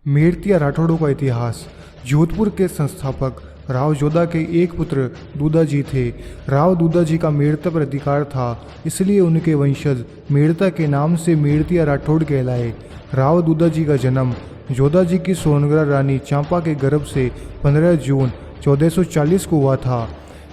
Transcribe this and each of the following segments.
मेड़तिया राठौड़ों का इतिहास। जोधपुर के संस्थापक राव जोधा के एक पुत्र दूधाजी थे। राव दूधाजी का मेड़ता पर अधिकार था, इसलिए उनके वंशज मेड़ता के नाम से मेड़तिया राठौड़ कहलाए। राव दूधाजी का जन्म जोधाजी की सोनगरा रानी चांपा के गर्भ से 15 जून 1440 को हुआ था।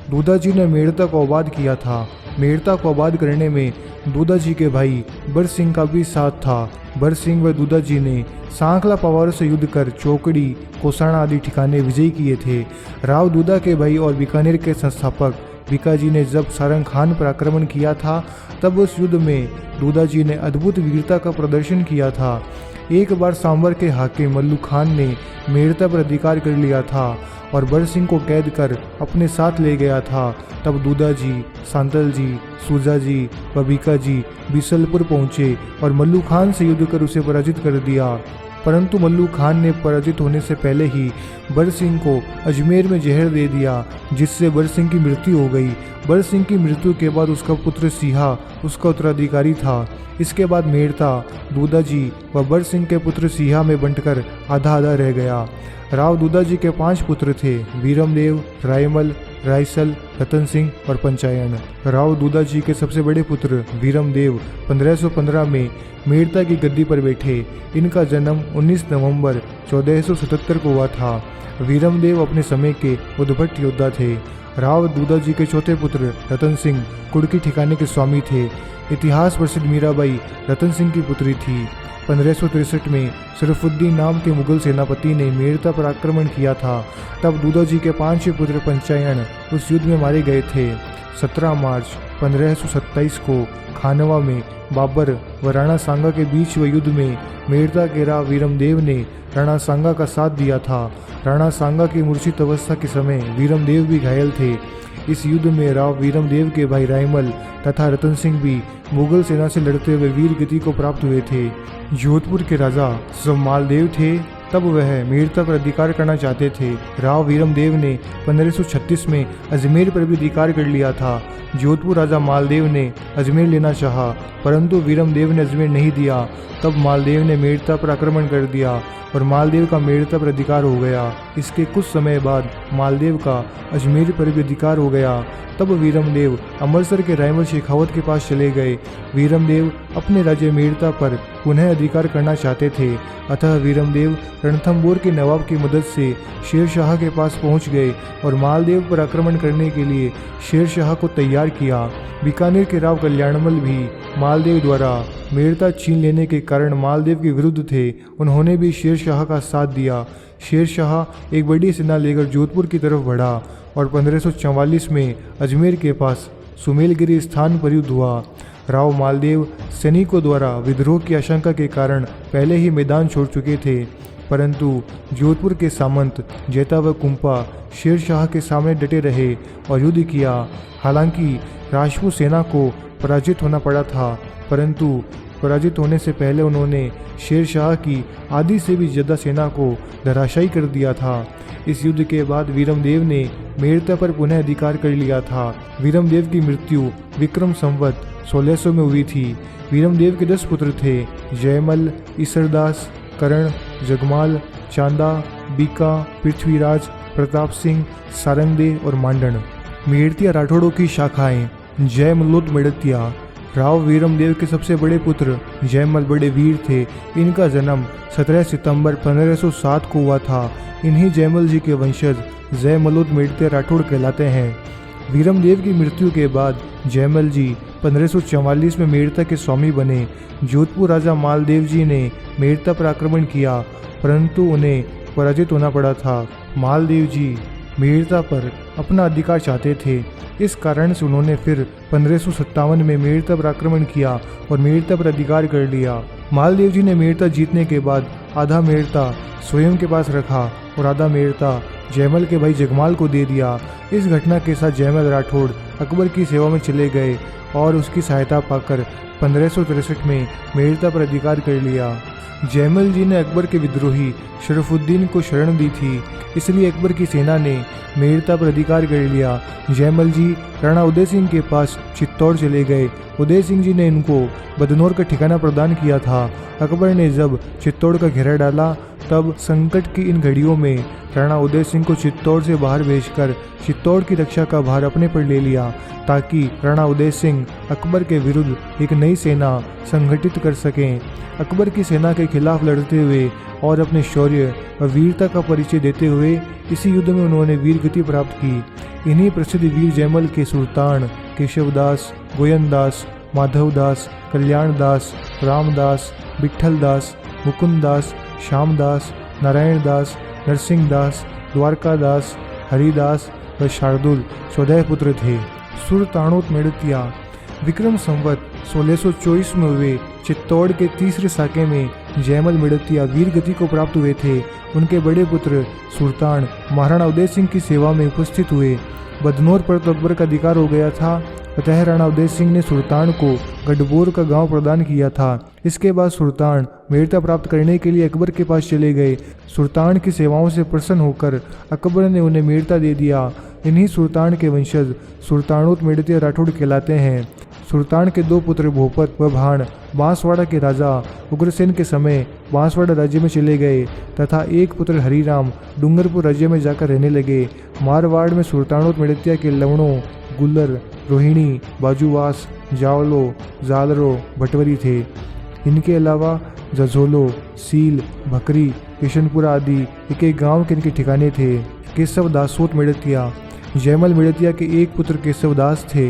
दूधाजी ने मेड़ता को आबाद किया था। मेड़ता को आबाद करने में दूधाजी के भाई बर सिंह का भी साथ था। बर सिंह व दूधाजी ने सांखला पवारों से युद्ध कर चौकड़ी, कोसाणा आदि ठिकाने विजय किए थे। राव दूधा के भाई और बीकानेर के संस्थापक बीकाजी ने जब सारंग खान पर आक्रमण किया था, तब उस युद्ध में दूधाजी ने अद्भुत वीरता का प्रदर्शन किया था। एक बार सांवर के हाकिम मल्लू खान ने मेड़ता पर अधिकार कर लिया था और बर सिंह को कैद कर अपने साथ ले गया था। तब दूधाजी, सांतल जी, सूजा जी व बीकाजी बिसलपुर पहुंचे और मल्लू खान से युद्ध कर उसे पराजित कर दिया। परंतु मल्लू खान ने पराजित होने से पहले ही बर सिंह को अजमेर में जहर दे दिया, जिससे बर सिंह की मृत्यु हो गई। बर सिंह की मृत्यु के बाद उसका पुत्र सिहा उसका उत्तराधिकारी था। इसके बाद मेड़ता दूधाजी व बर सिंह के पुत्र सिहा में बंटकर आधा आधा रह गया। राव दूधाजी के 5 पुत्र थे, वीरमदेव, रायमल, रायसल, रतन सिंह और पंचायन। राव दूधाजी के सबसे बड़े पुत्र वीरमदेव 1515 में मेड़ता की गद्दी पर बैठे। इनका जन्म 19 नवंबर 1477 को हुआ था। वीरमदेव अपने समय के उद्भट योद्धा थे। राव दूधाजी के चौथे पुत्र रतन सिंह कुड़की ठिकाने के स्वामी थे। इतिहास प्रसिद्ध मीराबाई रतन सिंह की पुत्री थी। 1563 में शरफुद्दीन नाम के मुगल सेनापति ने मेड़ता पर आक्रमण किया था। तब दूधाजी के 5 पुत्र पंचायन उस युद्ध में मारे गए थे। 17 मार्च 1527 को खानवा में बाबर व राणा सांगा के बीच हुए युद्ध में मेड़ता के राव वीरमदेव ने राणा सांगा का साथ दिया था। राणा सांगा की मूर्छित अवस्था के समय वीरमदेव भी घायल थे। इस युद्ध में राव वीरमदेव के भाई रायमल तथा रतन सिंह भी मुगल सेना से लड़ते हुए वीर गति को प्राप्त हुए थे। जोधपुर के राजा जब मालदेव थे, तब वह मेड़ता पर अधिकार करना चाहते थे। राव वीरमदेव ने 1536 में अजमेर पर भी अधिकार कर लिया था। जोधपुर राजा मालदेव ने अजमेर लेना चाहा, परंतु वीरमदेव ने अजमेर नहीं दिया। तब मालदेव ने मेड़ता पर आक्रमण कर दिया और मालदेव का मेड़ता पर अधिकार हो गया। इसके कुछ समय बाद मालदेव का अजमेर पर भी अधिकार हो गया। तब वीरमदेव अमृतसर के रायमल शेखावत के पास चले गए। वीरमदेव अपने राज्य मेड़ता पर पुनः अधिकार करना चाहते थे, अतः वीरमदेव रणथंबोर के नवाब की मदद से शेर शाह के पास पहुंच गए और मालदेव पर आक्रमण करने के लिए शेर शाह को तैयार किया। बीकानेर के राव कल्याणमल भी मालदेव द्वारा मेड़ता छीन लेने के कारण मालदेव के विरुद्ध थे। उन्होंने भी शेर शाह का साथ दिया। शेर शाह एक बड़ी सेना लेकर जोधपुर की तरफ बढ़ा और 1544 में अजमेर के पास सुमेलगिरी स्थान पर युद्ध हुआ। राव मालदेव सैनिकों द्वारा विद्रोह की आशंका के कारण पहले ही मैदान छोड़ चुके थे, परंतु जोधपुर के सामंत जेता व कुंपा शेर शाह के सामने डटे रहे और युद्ध किया। हालांकि राजपूत सेना को पराजित होना पड़ा था, परंतु पराजित होने से पहले उन्होंने शेर शाह की आधी से भी ज़्यादा सेना को धराशायी कर दिया था। इस युद्ध के बाद वीरमदेव ने मेड़ता पर पुनः अधिकार कर लिया था। वीरमदेव की मृत्यु विक्रम संवत 1600 में हुई थी। वीरमदेव के 10 पुत्र थे, जयमल, ईसरदास, करण, जगमाल, चांदा, बीका, पृथ्वीराज, प्रताप सिंह, सारंगदे और मांडन। मेड़तिया राठौड़ों की शाखाएं। जयमल्लोद मेड़तिया राव वीरमदेव के सबसे बड़े पुत्र जयमल बड़े वीर थे। इनका जन्म 17 सितंबर 1507 को हुआ था। इन्हीं जयमल जी के वंशज जयमल्लोद मेड़तिया राठौड़ कहलाते हैं। वीरमदेव की मृत्यु के बाद जयमल जी 1544 में मेड़ता के स्वामी बने। जोधपुर राजा मालदेव जी ने मेड़ता पर आक्रमण किया, परंतु उन्हें पराजित होना पड़ा था। मालदेव जी मेड़ता पर अपना अधिकार चाहते थे, इस कारण से उन्होंने फिर 1557 में मेड़ता पर आक्रमण किया और मेड़ता पर अधिकार कर लिया। मालदेव जी ने मेड़ता जीतने के बाद आधा मेड़ता स्वयं के पास रखा और आधा मेड़ता जयमल के भाई जगमाल को दे दिया। इस घटना के साथ जयमल राठौड़ अकबर की सेवा में चले गए और उसकी सहायता पाकर 1563 में मेड़ता पर अधिकार कर लिया। जयमल जी ने अकबर के विद्रोही शरफुद्दीन को शरण दी थी, इसलिए अकबर की सेना ने मेड़ता पर अधिकार कर लिया। जयमल जी राणा उदय सिंह के पास चित्तौड़ चले गए। उदय सिंह जी ने इनको बदनौर का ठिकाना प्रदान किया था। अकबर ने जब चित्तौड़ का घेरा डाला तब संकट की इन घड़ियों में राणा उदय सिंह को चित्तौड़ से बाहर भेजकर चित्तौड़ की रक्षा का भार अपने पर ले लिया, ताकि राणा उदय सिंह अकबर के विरुद्ध एक नई सेना संगठित कर सकें। अकबर की सेना के खिलाफ लड़ते हुए और अपने शौर्य व वीरता का परिचय देते हुए इसी युद्ध में उन्होंने वीरगति प्राप्त की। इन्हीं प्रसिद्ध वीर जयमल के सुल्तान केशवदास, गोयनदास, माधवदास, कल्याणदास, रामदास, विठलदास, मुकुंददास, श्यामदास, नारायणदास, नरसिंहदास, द्वारकादास, हरिदास व शार्दुल स्वदय पुत्र थे। सुरताणोत मेड़तिया विक्रम संवत 1624 में हुए चित्तौड़ के तीसरे साके में जयमल मेड़तिया वीर गति को प्राप्त हुए थे। उनके बड़े पुत्र सुल्तान महाराणा उदय सिंह की सेवा में उपस्थित हुए। बदनौर पर तो अकबर का अधिकार हो गया था, अतः राणा उदय सिंह ने सुल्तान को गढ़बोर का गांव प्रदान किया था। इसके बाद सुल्तान वीरता प्राप्त करने के लिए अकबर के पास चले गए। सुल्तान की सेवाओं से प्रसन्न होकर अकबर ने उन्हें वीरता दे दिया। इन्हीं सुल्तान के वंशज सुल्तानोत मेड़तिया राठौड़ कहलाते हैं। सुल्तान के दो पुत्र भोपत व भाण बांसवाड़ा के राजा उग्रसेन के समय बांसवाड़ा राज्य में चले गए तथा एक पुत्र हरिराम डूंगरपुर राज्य में जाकर रहने लगे। मारवाड़ में सुल्तानोत मेड़तिया के लवणों, गुल्लर, रोहिणी, बाजूवास, जावलो, जालरो, भटवरी थे। इनके अलावा जझोलो, सील, भकरी, किशनपुरा आदि एक गांव के इनके ठिकाने थे। केशव दासोत मेड़तिया जयमल मेड़तिया के एक पुत्र केशवदास थे।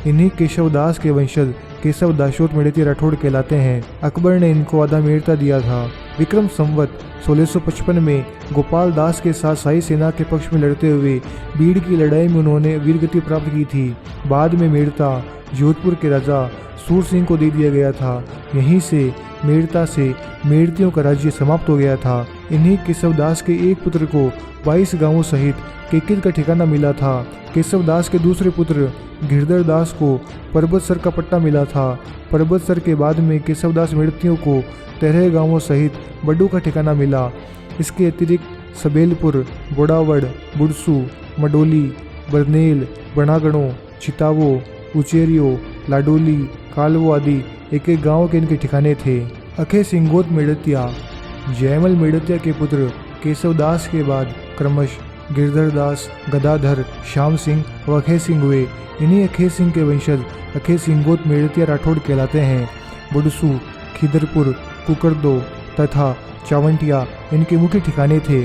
इन्हीं केशवदास के वंशज केशव दासोत मेड़तिया राठौड़ कहलाते हैं। अकबर ने इनको आधा मेड़ता दिया था। विक्रम संवत 1655 में गोपाल दास के साथ शाही सेना के पक्ष में लड़ते हुए बीड़ की लड़ाई में उन्होंने वीरगति प्राप्त की थी। बाद में मेड़ता जोधपुर के राजा सूर सिंह को दे दिया गया था। यहीं से मेड़ता से मेड़तियों का राज्य समाप्त हो गया था। इन्हीं केशवदास के एक पुत्र को 22 गांवों सहित केकिल का ठिकाना मिला था। केशवदास के दूसरे पुत्र गिरधर दास को पर्वतसर का पट्टा मिला था। पर्वतसर के बाद में केशवदास मेड़तियों को 13 गांवों सहित बड्डू का ठिकाना मिला। इसके अतिरिक्त सबेलपुर, बोड़ावड़, बुड़सू, मडोली, बरनेल, बनागणों, चितावो, उचेरियो, लाडोली, कालवो आदि एक एक गांव के इनके ठिकाने थे। अखे सिंगोत मेड़तिया जयमल मेड़तिया के पुत्र केशवदास के बाद क्रमश गिरधरदास, गदाधर, श्याम सिंह व अखे सिंह हुए। इन्हीं अखे सिंह के वंशज अखे सिंगोत मेड़तिया राठौड़ कहलाते हैं। बुड़सू, खिदरपुर, कुकरदो तथा चावंटिया इनके मुख्य ठिकाने थे।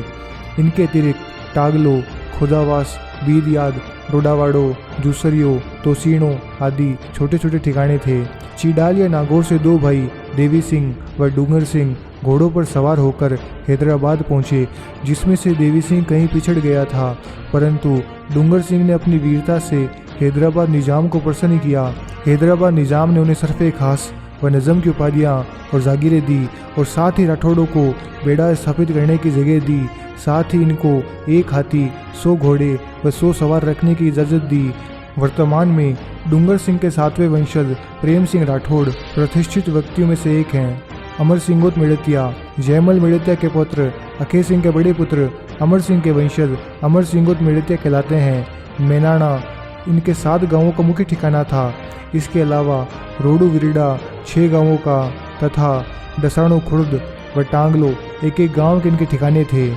इनके अतिरिक्त टागलो, खुदावास, बीरयाद, डोडावाड़ो, जूसरियो, तोसीणो आदि छोटे छोटे ठिकाने थे। चिडाल या नागौर से दो भाई देवी सिंह व डूंगर सिंह घोड़ों पर सवार होकर हैदराबाद पहुंचे, जिसमें से देवी सिंह कहीं पिछड़ गया था, परंतु डूंगर सिंह ने अपनी वीरता से हैदराबाद निजाम को प्रसन्न किया। हैदराबाद निजाम ने उन्हें सरफे खास व नज़म की उपाधियाँ और जागीरें दी और साथ ही राठौड़ों को बेड़ा स्थापित करने की जगह दी। साथ ही इनको एक हाथी, 100 घोड़े व 100 सवार रखने की इजाज़त दी। वर्तमान में डूंगर सिंह के 7वें वंशज प्रेम सिंह राठौड़ प्रतिष्ठित व्यक्तियों में से एक हैं। अमर सिंगोत मेड़तिया जयमल मेड़तिया के पुत्र अखे सिंह के बड़े पुत्र अमर सिंह के वंशज अमर सिंगोत मेड़तिया कहलाते हैं। मैनाना इनके 7 गांवों का मुख्य ठिकाना था। इसके अलावा रोडू विरिडा 6 गांवों का तथा डसाणो खुर्द व टांगलो एक एक गांव के इनके ठिकाने थे।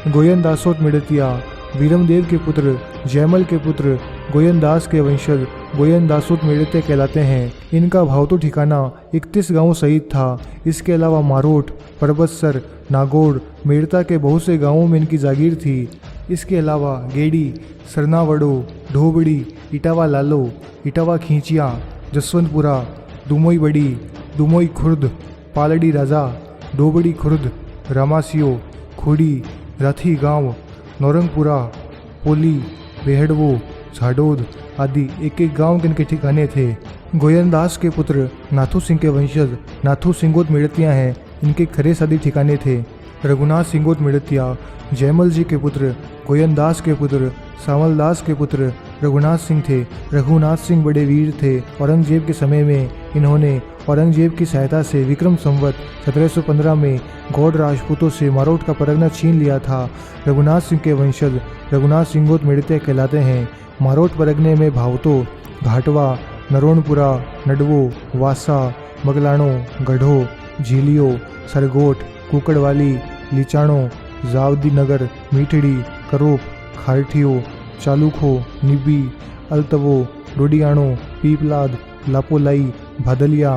गोयन दासोत मेड़तिया वीरमदेव के पुत्र जयमल के पुत्र गोयन दास के वंशज गोयन दासोत मेड़तिया कहलाते हैं। इनका भावतो ठिकाना 31 गांवों सहित था। इसके अलावा मारोट, पर्वतसर, नागौर, मेड़ता के बहुत से गांवों में इनकी जागीर थी। इसके अलावा गेड़ी, सरनावड़ो, ढोबड़ी, इटावा लालो, इटावा खींचिया, जसवंतपुरा, दुमोई बड़ी, दुमोई खुर्द, पालड़ी राजा, डोबड़ी खुर्द, रामासियो, खोड़ी, राथी गांव, नौरंगपुरा, पोली, बेहड़वो, झाडोद आदि एक एक गांव के इनके ठिकाने थे। गोयनदास के पुत्र नाथू सिंह के वंशज नाथू सिंगोत मेड़तिया हैं। इनके खरे सादी ठिकाने थे। रघुनाथ सिंगोत मेड़तिया जयमल जी के पुत्र गोयनदास के पुत्र सावलदास के पुत्र रघुनाथ सिंह थे। रघुनाथ सिंह बड़े वीर थे। औरंगजेब के समय में इन्होंने औरंगजेब की सहायता से विक्रम संवत 1715 में गौड़ राजपूतों से मारोट का परगना छीन लिया था। रघुनाथ सिंह के वंशज रघुनाथ सिंगोत मेड़तिया कहलाते हैं। मारोट परगने में भावतो, घाटवा, नरोनपुरा, नडवो, वासा, मगलाणो, गढ़ो, झीलियो, सरगोट, कुकड़वाली, लिचाणो, जावदी नगर, मीठड़ी, करोप, खारठियो, चालुखो, निबी, अल्तवो, डोडियाणो, पीपलाद, लापोलाई, भादलिया,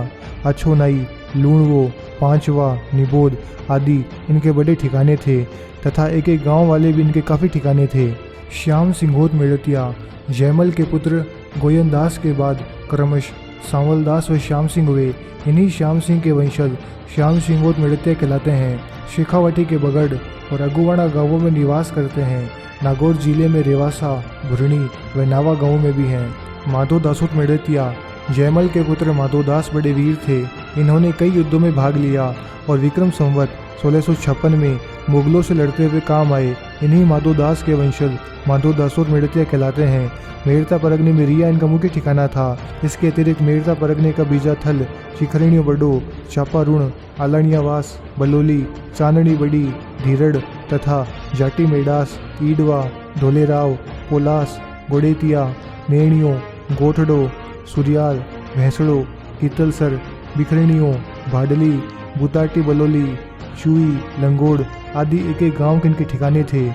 आछोनाई, लूणवो, पांचवा, निबोध आदि इनके बड़े ठिकाने थे तथा एक एक गांव वाले भी इनके काफ़ी ठिकाने थे। श्याम सिंघोत मेड़तिया जयमल के पुत्र गोयनदास के बाद क्रमश सांवलदास व श्याम सिंह हुए। इन्हीं श्याम सिंह के वंशज श्याम सिंघोत मेड़तिया कहलाते हैं। शेखावटी के बगड़ और अगुवाड़ा गांवों में निवास करते हैं। नागौर जिले में रेवासा, भुरणी व नावा गांव में भी हैं। माधो दासोत मेड़तिया जयमल के पुत्र माधोदास बड़े वीर थे। इन्होंने कई युद्धों में भाग लिया और विक्रम संवत 1656 में मुगलों से लड़ते हुए काम आए। इन्हीं माधोदास के वंशज माधोदासोत मेड़तिया कहलाते हैं। मेड़ता परगने में रिया इनका मुख्य ठिकाना था। इसके अतिरिक्त मेड़ता परगने का बीजाथल, चिखरणियों बड़ो, चापारुण, आलानियावास, बलोली, चांदनी बड़ी, धीरड़ तथा जाटी मेडास, ईडवा, ढोलेराव, पोलास, गोड़ेतिया, नेणियों, गोठड़ो, सुरियाल, भैंसड़ो, कीतलसर, बिखरणियों, भाडली, बुताटी बलोली, चुई, लंगोड़ आदि एक एक गांव के इनके ठिकाने थे।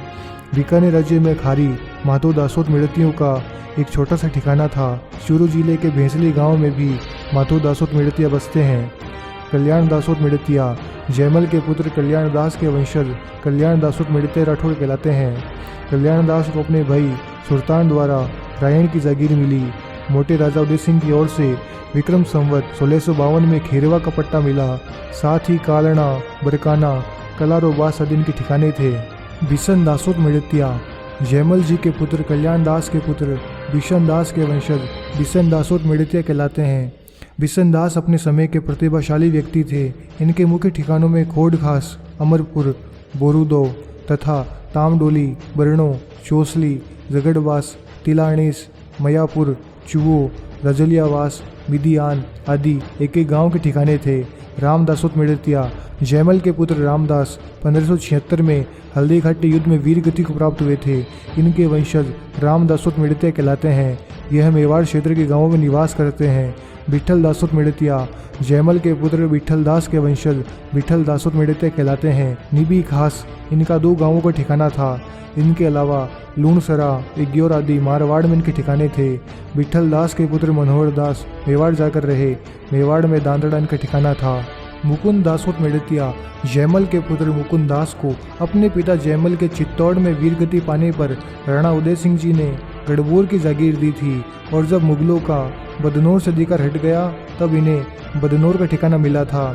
बीकानेर राज्य में खारी माधो दासोत मेड़तियों का एक छोटा सा ठिकाना था। चूरू जिले के भैंसली गांव में भी माधो दासोत मेड़तिया बसते हैं। कल्याण दासोत मेड़तिया जयमल के पुत्र कल्याण दास के वंशज कल्याण दासोत मेड़तिया राठौड़ कहलाते हैं। कल्याण दास को अपने भाई सुल्तान द्वारा रायण की जागीर मिली। मोटे राजा उदय सिंह की ओर से विक्रम संवत 1652 में खेरवा का पट्टा मिला। साथ ही कालना, बरकाना, कलारोबास आदि के ठिकाने थे। बिशन दासोत मेड़तिया जयमल जी के पुत्र कल्याण दास के पुत्र बिशन दास के वंशज बिशन दासोत मेड़तिया कहलाते हैं। बिशन दास अपने समय के प्रतिभाशाली व्यक्ति थे। इनके मुख्य ठिकानों में खोडखास, अमरपुर, बोरुदो तथा तामडोली, बरनो, चोसली, जगड़वास, तिलाणेस, मयापुर, चुओ, रजलियावास, मिदियान आदि एक एक गांव के ठिकाने थे। रामदासोत मेड़तिया जयमल के पुत्र रामदास 1576 में हल्दी घाटी युद्ध में वीर गति को प्राप्त हुए थे। इनके वंशज रामदासोत मेड़तिया कहलाते हैं। यह मेवाड़ क्षेत्र के गांवों में निवास करते हैं। विठल दासोत मेड़तिया जयमल के पुत्र विठल दास के वंशज विठल दासोत मेड़तिया कहलाते हैं। निबी खास इनका 2 गांवों का ठिकाना था। इनके अलावा लूणसरा, इग्योर आदि मारवाड़ में इनके ठिकाने थे। विठल दास के पुत्र मनोहर दास मेवाड़ जाकर रहे। मेवाड़ में दांदड़ा इनका ठिकाना था। मुकुंद दासोत मेड़तिया जयमल के पुत्र मुकुंद दास को अपने पिता जयमल के चित्तौड़ में वीरगति पाने पर राणा उदय सिंह जी ने गढ़बोर की जागीर दी थी और जब मुगलों का बदनौर से अधिकार हट गया तब इन्हें बदनौर का ठिकाना मिला था।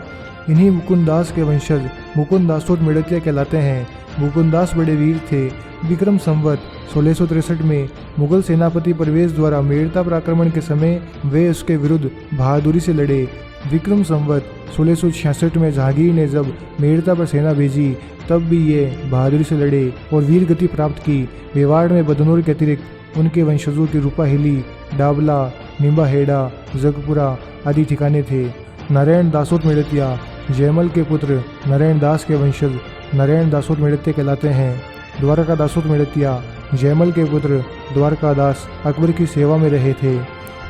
इन्हीं मुकुंद दास के वंशज मुकुंद दासोत मेड़तिया कहलाते हैं। मुकुंद दास बड़े वीर थे। विक्रम संवत 1663 में मुगल सेनापति परवेज द्वारा मेड़ता पर आक्रमण के समय वे उसके विरुद्ध बहादुरी से लड़े। विक्रम संवत 1666 में जहांगीर ने जब मेड़ता पर सेना भेजी तब भी ये बहादुरी से लड़े और वीर गति प्राप्त की। मेवाड़ में बदनौर के अतिरिक्त उनके वंशजों की रूपाहिली, डाबला, निम्बाहेड़ा, जगपुरा आदि ठिकाने थे। नारायण दासोत मेड़तिया जयमल के पुत्र नारायण दास के वंशज नारायण दासोत मेड़तिया कहलाते हैं। द्वारका दासोत मेड़तिया जयमल के पुत्र द्वारका दास अकबर की सेवा में रहे थे।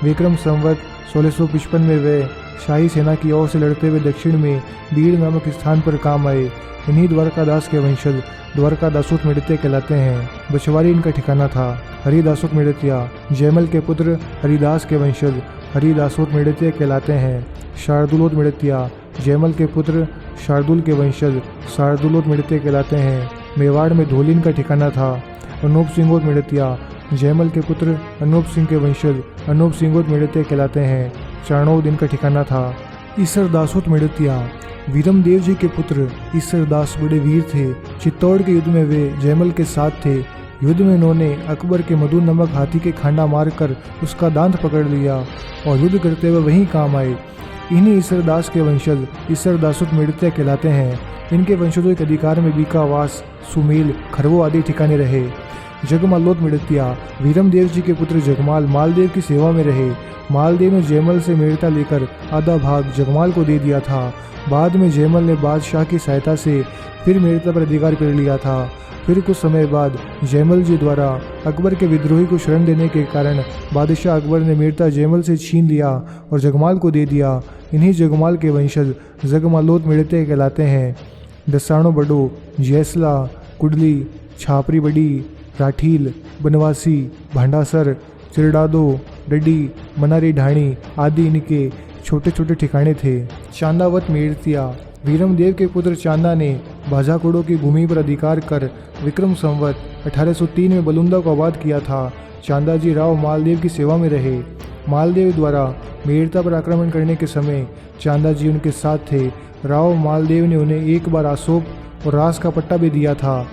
विक्रम संवत 1655 में वे शाही सेना की ओर से लड़ते हुए दक्षिण में बीड़ नामक स्थान पर काम आए। इन्हीं द्वारका दास के वंशज द्वारका दासोत मेड़तिया कहलाते हैं। बछवाड़ी इनका ठिकाना था। हरिदासोत मेड़तिया जयमल के पुत्र हरिदास के वंशज हरिदासोत मेड़तिया कहलाते हैं। शार्दुलोत मेड़तिया जयमल के पुत्र शार्दुल के वंशज शार्दुलोत मेड़तिया कहलाते हैं। मेवाड़ में धोलिन का ठिकाना था। अनूप सिंहोत मेड़तिया जयमल के पुत्र अनूप सिंह के वंशज अनूप सिंहोत मेड़तिया कहलाते हैं। चाणोद इनका ठिकाना था। ईसर दासोत मेड़तिया वीरम देव जी के पुत्र ईसर दास बड़े वीर थे। चित्तौड़ के युद्ध में वे जयमल के साथ थे। युद्ध में इन्होंने अकबर के मधु नमक हाथी के खांडा मारकर उसका दांत पकड़ लिया और युद्ध करते हुए वहीं काम आए। इन्हीं ईसर दास के वंशज ईसर दासोत मेड़तिया कहलाते हैं। इनके वंशजों के अधिकार में बीकावास, सुमेल, खरवो आदि ठिकाने रहे। जगमालोत मेड़तिया वीरम देव जी के पुत्र जगमाल मालदेव की सेवा में रहे। मालदेव ने जयमल से मेड़ता लेकर आधा भाग जगमाल को दे दिया था। बाद में जयमल ने बादशाह की सहायता से फिर मेड़ता पर अधिकार कर लिया था। फिर कुछ समय बाद जयमल जी द्वारा अकबर के विद्रोही को शरण देने के कारण बादशाह अकबर ने मेड़ता जयमल से छीन लिया और जगमाल को दे दिया। इन्हीं जगमाल के वंशज जगमालोत मेड़तिया कहलाते हैं। दसाणो बड़ो, जैसला, कुडली, छापरी बड़ी, राठील, बनवासी, भांडासर, चिरडादो, डडी, मनारी ढाणी आदि इनके छोटे छोटे ठिकाने थे। चांदावत मेड़तिया। वीरमदेव के पुत्र चांदा ने भाजाकुड़ों की भूमि पर अधिकार कर विक्रम संवत 1803 में बलुंदा को आबाद किया था। चांदा जी राव मालदेव की सेवा में रहे। मालदेव द्वारा मेड़ता पर आक्रमण करने के समय चांदा जी उनके साथ थे। राव मालदेव ने उन्हें एक बार आसोप और रास का पट्टा भी दिया था।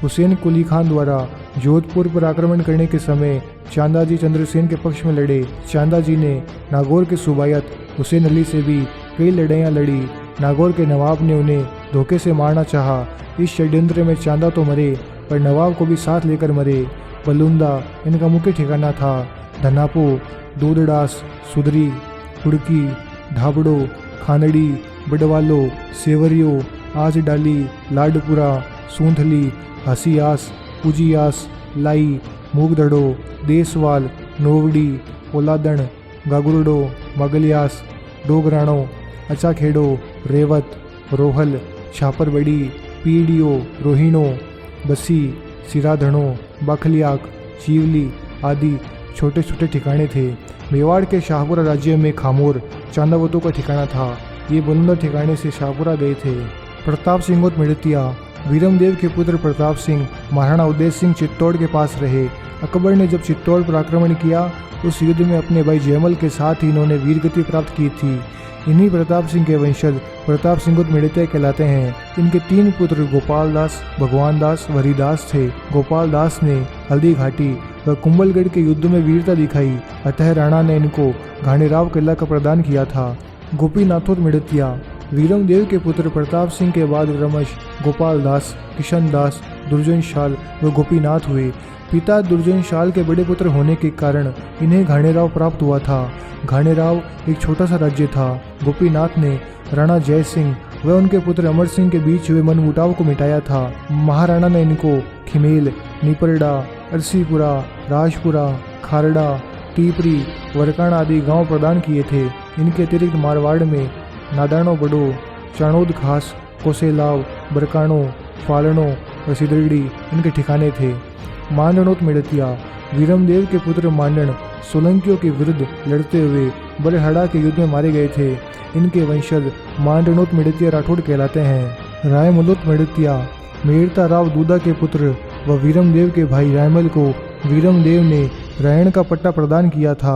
हुसैन कुली खान द्वारा जोधपुर पर आक्रमण करने के समय चांदा जी चंद्रसेन के पक्ष में लड़े। चांदा जी ने नागौर के सुबायत हुसैन अली से भी कई लड़ाइयाँ लड़ी। नागौर के नवाब ने उन्हें धोखे से मारना चाहा। इस षड्यंत्र में चांदा तो मरे पर नवाब को भी साथ लेकर मरे। बलुंदा इनका मुख्य ठिकाना था। धनापो, दूधडास, सुदरी, हुड़की, ढाबड़ो, खानड़ी, बडवालो, सेवरियो, आज डाली, लाडपुरा, सूंथली, हसीयास, पूजियास, लाई, मूगदड़ो, देसवाल, नोवड़ी, ओलादण, गागुरडो, मगलियास, डोगराणो, अचाखेड़ो, रेवत, रोहल, छापरबड़ी, पीडियो, रोहिणो, बसी, सिराधणो, बखलियाक, चीवली आदि छोटे छोटे ठिकाने थे। मेवाड़ के शाहपुरा राज्य में खामोर चांदावतों का ठिकाना था। ये बलुंदा ठिकाने से शाहपुरा गए थे। प्रताप सिंह मेड़तिया। वीरमदेव के पुत्र प्रताप सिंह महाराणा उदय सिंह चित्तौड़ के पास रहे। अकबर ने जब चित्तौड़ पर आक्रमण किया उस युद्ध में अपने भाई जयमल के साथ ही इन्होंने वीरगति प्राप्त की थी। इन्हीं प्रताप सिंह के वंशज प्रताप सिंह मेड़तिया कहलाते हैं। इनके 3 पुत्र गोपाल दास, भगवान दास, वरीदास थे। गोपाल दास ने हल्दी घाटी व कुंभलगढ़ के युद्ध में वीरता दिखाई, अतः राणा ने इनको घाणेराव किला का प्रदान किया था। गोपीनाथों मेड़तिया। वीरमदेव के पुत्र प्रताप सिंह के बाद क्रमश गोपाल दास, किशन दास, दुर्जन शाल व गोपीनाथ हुए। पिता दुर्जन शाल के बड़े पुत्र होने के कारण इन्हें घाणेराव प्राप्त हुआ था। घाणेराव एक छोटा सा राज्य था। गोपीनाथ ने राणा जय सिंह व उनके पुत्र अमर सिंह के बीच हुए मनमुटाव को मिटाया था। महाराणा ने इनको खिमेल, निपरडा, अरसीपुरा, राजपुरा, खारड़ा, टीपरी, वरकाण आदि गांव प्रदान किए थे। इनके अतिरिक्त मारवाड़ में नादानो बड़ो, चाणोद खास, कोसेलाव, बरकाणो, फालणो व सिदरड़ी इनके ठिकाने थे। मांडनोत मेड़तिया। वीरमदेव के पुत्र मांडन सोलंकियों के विरुद्ध लड़ते हुए बरहड़ा के युद्ध में मारे गए थे। इनके वंशज मांडनोत मेड़तिया राठौड़ कहलाते हैं। रायमलोत मेड़तिया। मेड़ता राव दूदा के पुत्र व वीरमदेव के भाई रायमल को वीरमदेव ने रायण का पट्टा प्रदान किया था।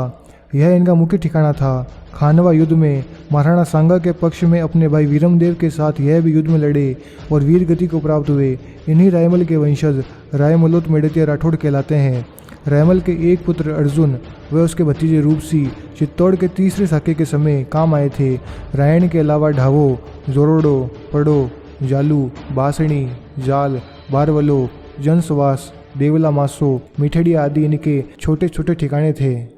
यह इनका मुख्य ठिकाना था। खानवा युद्ध में महाराणा सांगा के पक्ष में अपने भाई वीरमदेव के साथ यह भी युद्ध में लड़े और वीर गति को प्राप्त हुए। इन्हीं रायमल के वंशज रायमलोत मेड़तिया राठौड़ कहलाते हैं। रायमल के एक पुत्र अर्जुन व उसके भतीजे रूपसी चित्तौड़ के तीसरे साके के समय काम आए थे। रायण के अलावा ढावो, जोरोडो, पड़ो, जालू, बासणी, जाल, बारवलो, जनसवास, देवला मासो, मिठड़ी आदि इनके छोटे छोटे ठिकाने थे।